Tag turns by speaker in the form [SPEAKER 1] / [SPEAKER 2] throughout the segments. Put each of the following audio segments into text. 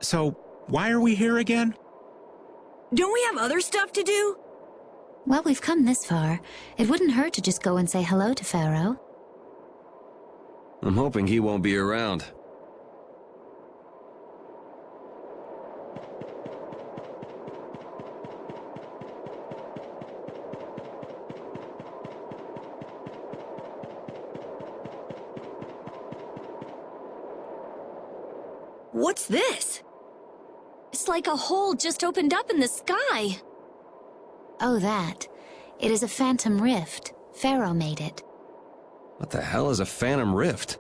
[SPEAKER 1] So, why are we here again?
[SPEAKER 2] Don't we have other stuff to do?
[SPEAKER 3] Well, we've come this far. It wouldn't hurt to just go and say hello to Phaeroh.
[SPEAKER 4] I'm hoping he won't be around.
[SPEAKER 2] What's this?
[SPEAKER 5] It's like a hole just opened up in the sky.
[SPEAKER 3] Oh, that. It is a phantom rift. Phaeroh made it.
[SPEAKER 4] What the hell is a phantom rift?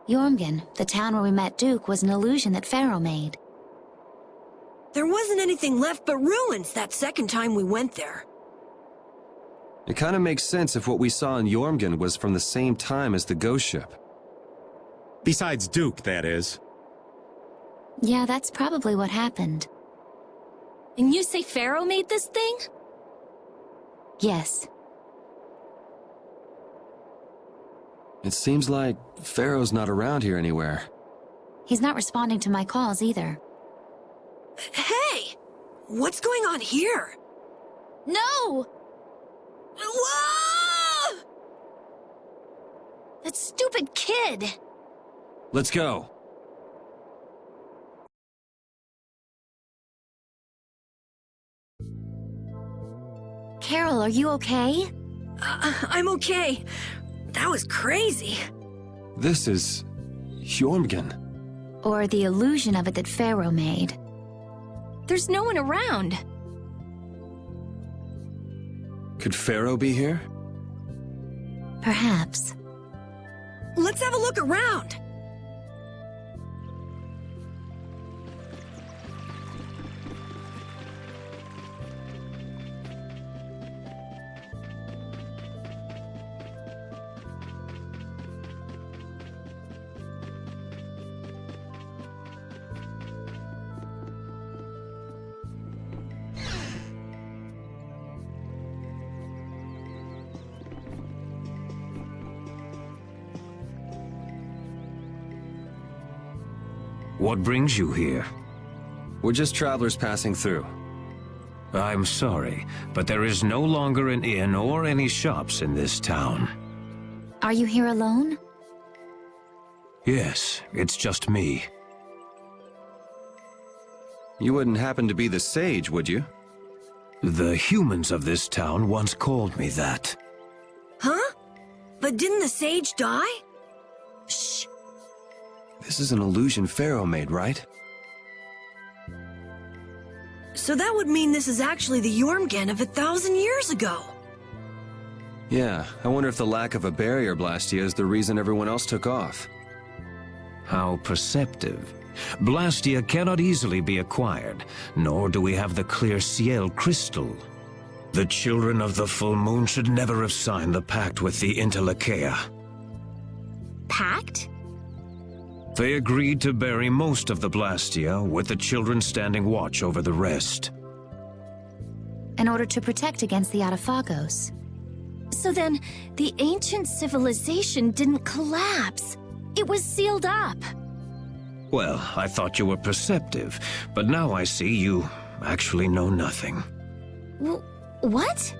[SPEAKER 3] Yormgen, the town where we met Duke, was an illusion that Phaeroh made.
[SPEAKER 2] There wasn't anything left but ruins that second time we went there.
[SPEAKER 4] It kind of makes sense if what we saw in Yormgen was from the same time as the ghost ship.
[SPEAKER 1] Besides Duke, that is.
[SPEAKER 3] Yeah, that's probably what happened.
[SPEAKER 5] And you say Phaeroh made this thing?
[SPEAKER 3] Yes.
[SPEAKER 4] It seems like Phaeroh's not around here anywhere.
[SPEAKER 3] He's not responding to my calls either.
[SPEAKER 2] Hey! What's going on here?
[SPEAKER 5] No!
[SPEAKER 2] Whoa!
[SPEAKER 5] That stupid kid!
[SPEAKER 4] Let's go.
[SPEAKER 3] Carol, are you okay?
[SPEAKER 2] I'm okay. That was crazy.
[SPEAKER 4] This is... Yormgen.
[SPEAKER 3] Or the illusion of it that Phaeroh made.
[SPEAKER 5] There's no one around.
[SPEAKER 4] Could Phaeroh be here?
[SPEAKER 3] Perhaps.
[SPEAKER 2] Let's have a look around.
[SPEAKER 6] What brings you here?
[SPEAKER 4] We're just travelers passing through.
[SPEAKER 6] I'm sorry, but there is no longer an inn or any shops in this town.
[SPEAKER 3] Are you here alone?
[SPEAKER 6] Yes, it's just me.
[SPEAKER 4] You wouldn't happen to be the sage, would you?
[SPEAKER 6] The humans of this town once called me that.
[SPEAKER 2] Huh? But didn't the sage die?
[SPEAKER 3] Shh.
[SPEAKER 4] This is an illusion Phaeroh made, right?
[SPEAKER 2] So that would mean this is actually the Yormgen of 1,000 years ago.
[SPEAKER 4] Yeah, I wonder if the lack of a barrier blastia is the reason everyone else took off.
[SPEAKER 6] How perceptive. Blastia cannot easily be acquired, nor do we have the clear Ciel crystal. The children of the full moon should never have signed the pact with the Interlakeia.
[SPEAKER 5] Pact?
[SPEAKER 6] They agreed to bury most of the Blastia, with the children standing watch over the rest.
[SPEAKER 3] In order to protect against the Adaphagos.
[SPEAKER 5] So then, the ancient civilization didn't collapse. It was sealed up.
[SPEAKER 6] Well, I thought you were perceptive, but now I see you actually know nothing.
[SPEAKER 5] What?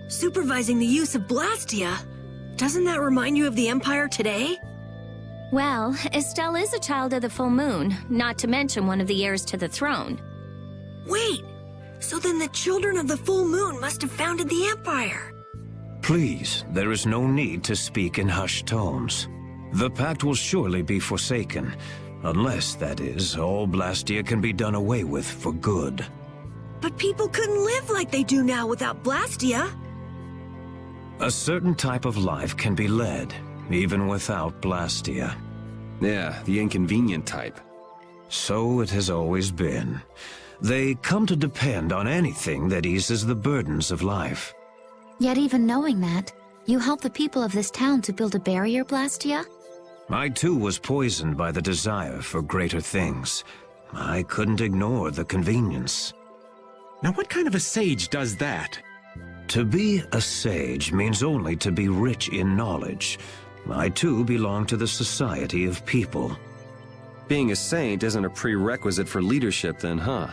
[SPEAKER 2] Supervising the use of Blastia. Doesn't that remind you of the Empire today?
[SPEAKER 5] Well, Estelle is a child of the full moon, not to mention one of the heirs to the throne.
[SPEAKER 2] Wait, so then the children of the full moon must have founded the Empire.
[SPEAKER 6] Please, there is no need to speak in hushed tones. The pact will surely be forsaken, unless, that is, all Blastia can be done away with for good.
[SPEAKER 2] But people couldn't live like they do now without Blastia.
[SPEAKER 6] A certain type of life can be led, even without Blastia.
[SPEAKER 4] Yeah, the inconvenient type.
[SPEAKER 6] So it has always been. They come to depend on anything that eases the burdens of life.
[SPEAKER 3] Yet even knowing that, you help the people of this town to build a barrier, Blastia?
[SPEAKER 6] I too was poisoned by the desire for greater things. I couldn't ignore the convenience.
[SPEAKER 1] Now what kind of a sage does that?
[SPEAKER 6] To be a sage means only to be rich in knowledge. I too belong to the society of people.
[SPEAKER 4] Being a saint isn't a prerequisite for leadership then, huh?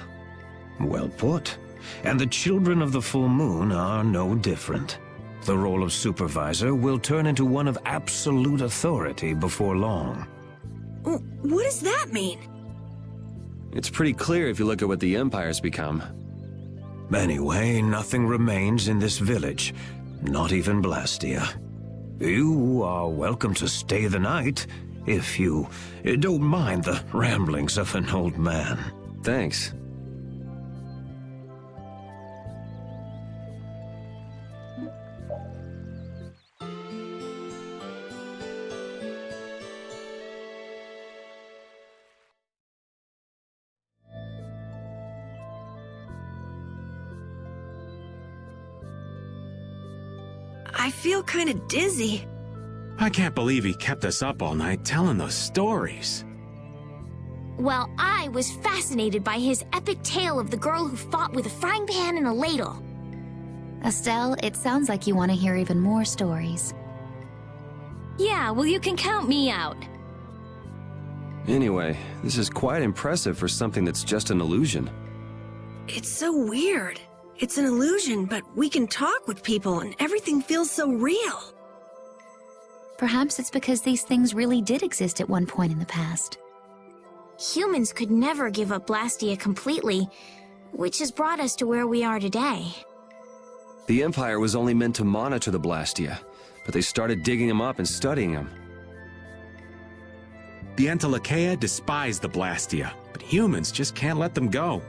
[SPEAKER 6] Well put. And the children of the full moon are no different. The role of supervisor will turn into one of absolute authority before long.
[SPEAKER 2] What does that mean?
[SPEAKER 4] It's pretty clear if you look at what the Empire's become.
[SPEAKER 6] Anyway, nothing remains in this village, not even Blastia. You are welcome to stay the night, if you don't mind the ramblings of an old man.
[SPEAKER 4] Thanks.
[SPEAKER 2] I feel kind of dizzy.
[SPEAKER 1] I can't believe he kept us up all night telling those stories.
[SPEAKER 5] Well, I was fascinated by his epic tale of the girl who fought with a frying pan and a ladle.
[SPEAKER 3] Estelle, it sounds like you want to hear even more stories.
[SPEAKER 5] Yeah, well, you can count me out.
[SPEAKER 4] Anyway, this is quite impressive for something that's just an illusion.
[SPEAKER 2] It's so weird. It's an illusion, but we can talk with people and everything feels so real.
[SPEAKER 3] Perhaps it's because these things really did exist at one point in the past.
[SPEAKER 5] Humans could never give up Blastia completely, which has brought us to where we are today.
[SPEAKER 4] The Empire was only meant to monitor the Blastia, but they started digging them up and studying them.
[SPEAKER 1] The Entelechea despise the Blastia, but humans just can't let them go.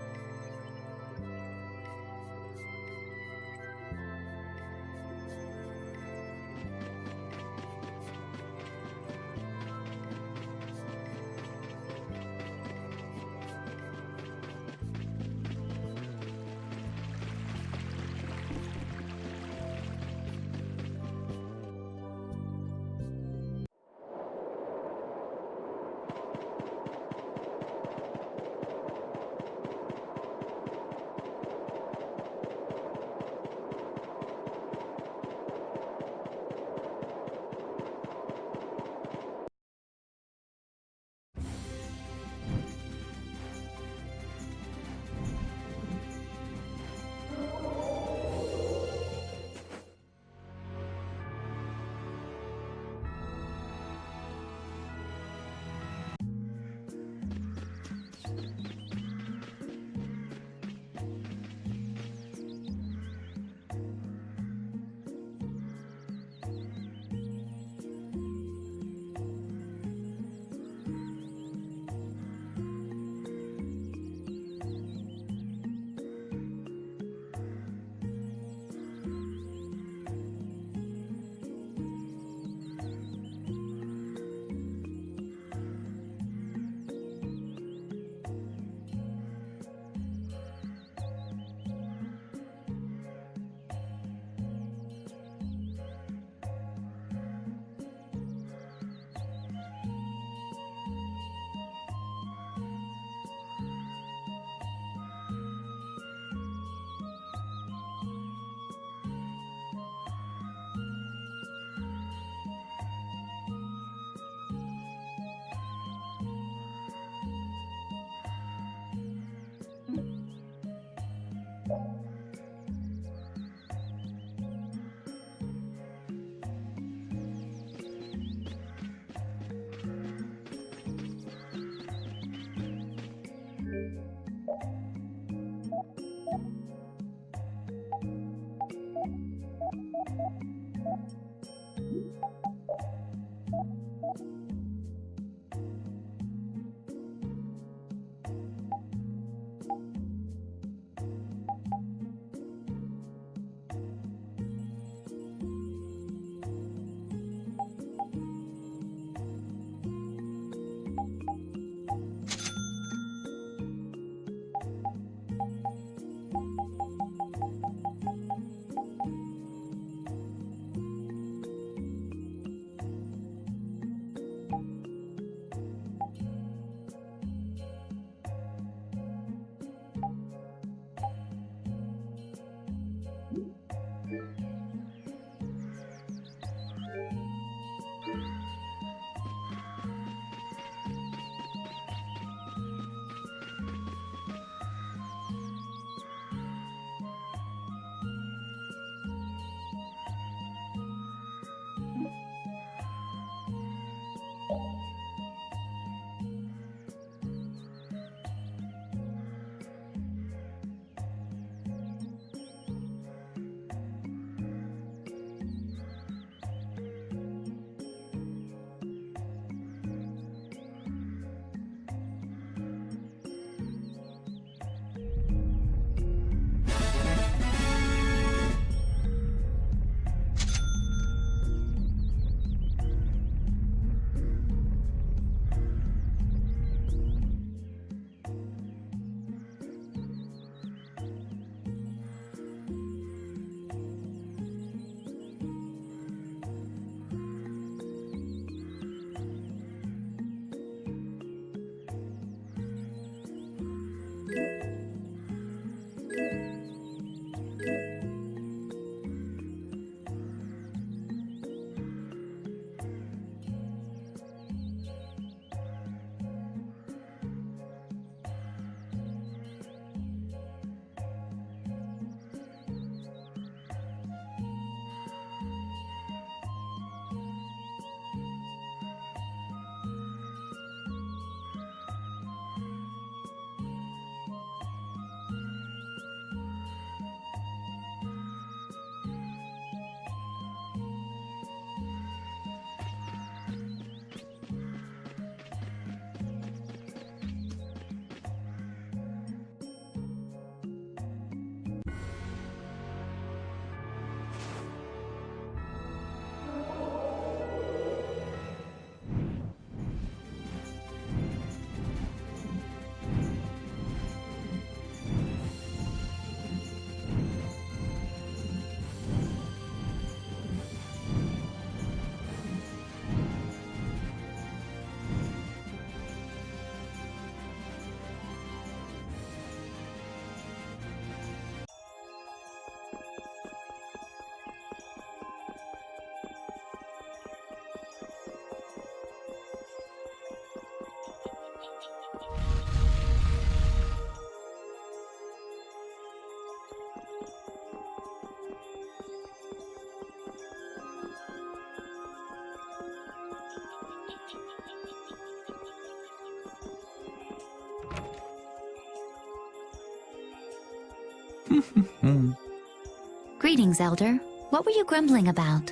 [SPEAKER 3] Greetings, Elder. What were you grumbling about?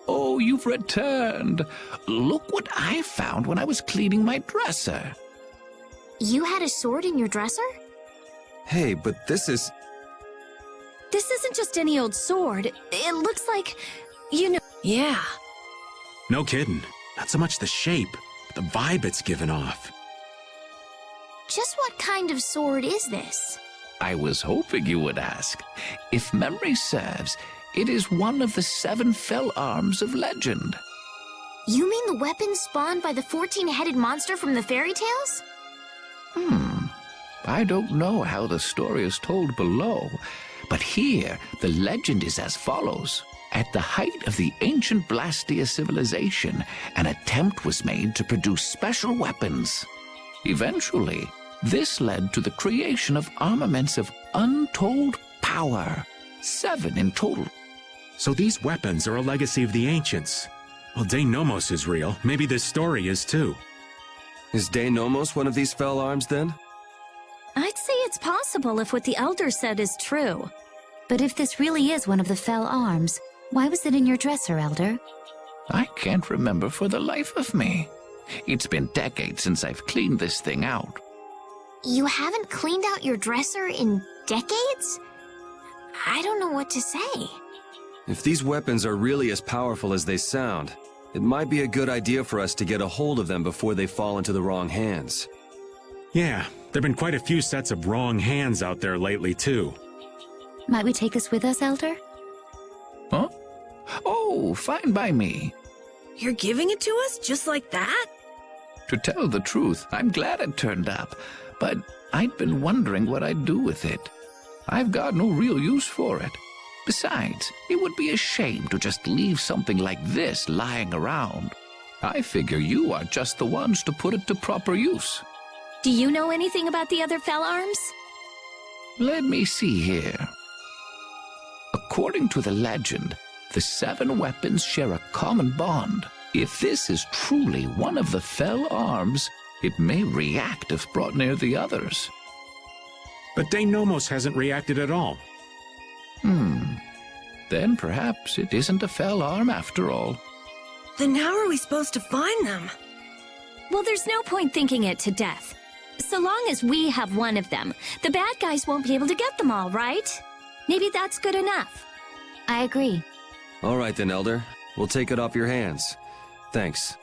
[SPEAKER 7] Oh, you've returned. Look what I found when I was cleaning my dresser.
[SPEAKER 5] You had a sword in your dresser?
[SPEAKER 4] Hey, but this is...
[SPEAKER 5] This isn't just any old sword. It looks like, you know...
[SPEAKER 2] Yeah.
[SPEAKER 1] No kidding. Not so much the shape, but the vibe it's given off.
[SPEAKER 5] Just what kind of sword is this?
[SPEAKER 7] I was hoping you would ask. If memory serves, it is one of the 7 fell arms of legend.
[SPEAKER 5] You mean the weapon spawned by the 14-headed monster from the fairy tales?
[SPEAKER 7] I don't know how the story is told below, but here the legend is as follows. At the height of the ancient Blastia civilization, an attempt was made to produce special weapons. Eventually, this led to the creation of armaments of untold power, 7 in total.
[SPEAKER 1] So these weapons are a legacy of the ancients. Well, Nomos is real. Maybe this story is too.
[SPEAKER 4] Is Nomos one of these fell arms, then?
[SPEAKER 5] I'd say it's possible if what the Elder said is true.
[SPEAKER 3] But if this really is one of the fell arms, why was it in your dresser, Elder?
[SPEAKER 7] I can't remember for the life of me. It's been decades since I've cleaned this thing out.
[SPEAKER 5] You haven't cleaned out your dresser in decades? I don't know what to say.
[SPEAKER 4] If these weapons are really as powerful as they sound, it might be a good idea for us to get a hold of them before they fall into the wrong hands.
[SPEAKER 1] Yeah, there've been quite a few sets of wrong hands out there lately, too.
[SPEAKER 3] Might we take this with us, Elder?
[SPEAKER 7] Huh? Oh, fine by me.
[SPEAKER 2] You're giving it to us just like that?
[SPEAKER 7] To tell the truth, I'm glad it turned up, but I'd been wondering what I'd do with it. I've got no real use for it. Besides, it would be a shame to just leave something like this lying around. I figure you are just the ones to put it to proper use.
[SPEAKER 5] Do you know anything about the other fell arms?
[SPEAKER 7] Let me see here. According to the legend, the 7 weapons share a common bond. If this is truly one of the fell arms, it may react if brought near the others.
[SPEAKER 1] But Nomos hasn't reacted at all.
[SPEAKER 7] Then perhaps it isn't a fell arm after all.
[SPEAKER 2] Then how are we supposed to find them?
[SPEAKER 5] Well, there's no point thinking it to death. So long as we have one of them, the bad guys won't be able to get them all, right? Maybe that's good enough.
[SPEAKER 3] I agree.
[SPEAKER 4] All right then, Elder. We'll take it off your hands. Thanks.